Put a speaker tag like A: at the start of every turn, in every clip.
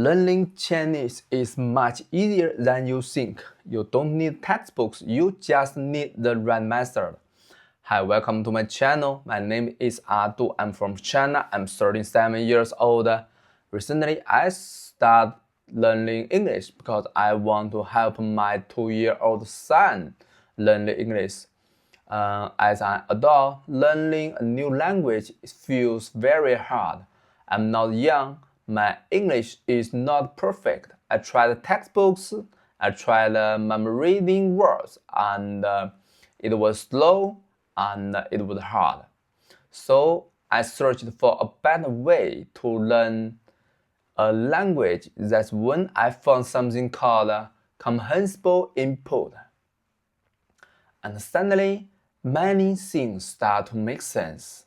A: Learning Chinese is much easier than you think. You don't need textbooks, you just need the right method. Hi, welcome to my channel. My name is Adu. I'm from China. I'm 37 years old. Recently, I started learning English because I want to help my 2-year-old son learn English. As an adult, learning a new language feels very hard. I'm not young. My English is not perfect. I tried textbooks, I tried memorizing words, and it was slow and it was hard. So I searched for a better way to learn a language. That's when I found something called comprehensible input. And suddenly, many things start to make sense.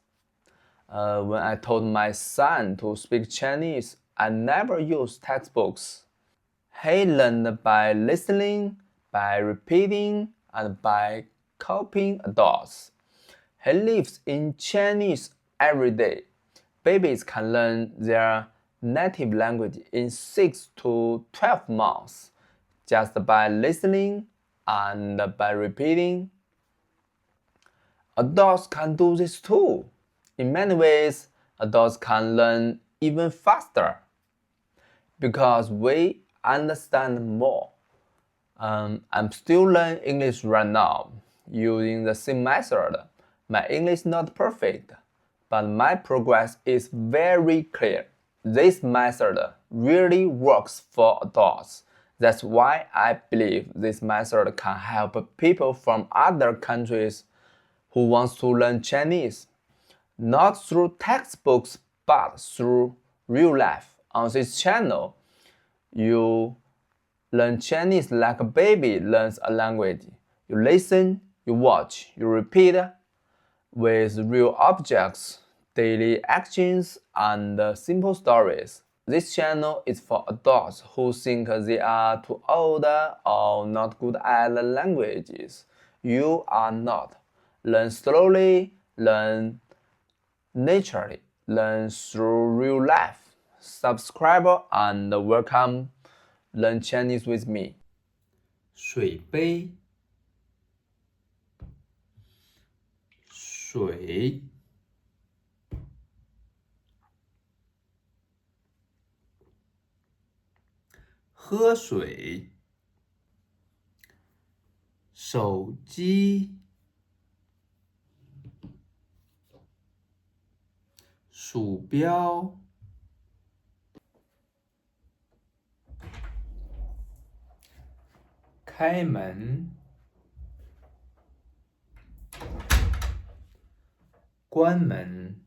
A: When I told my son to speak Chinese, I never used textbooks. He learned by listening, by repeating, and by copying adults. He lives in Chinese every day. Babies can learn their native language in 6 to 12 months just by listening and by repeating. Adults can do this too. In many ways, adults can learn even faster because we understand more. I'm still learning English right now using the same method. My English is not perfect, but my progress is very clear. This method really works for adults. That's why I believe this method can help people from other countries who want to learn Chinese. Not through textbooks, but through real life. On this channel, you learn Chinese like a baby learns a language. You listen, you watch, you repeat with real objects, daily actions, and simple stories. This channel is for adults who think they are too old or not good at languages. You are not. Learn slowly, learn naturally, learn through real life. Subscribe and welcome learn Chinese with me.
B: 水杯，水，喝水，手机，鼠标，开门，关门。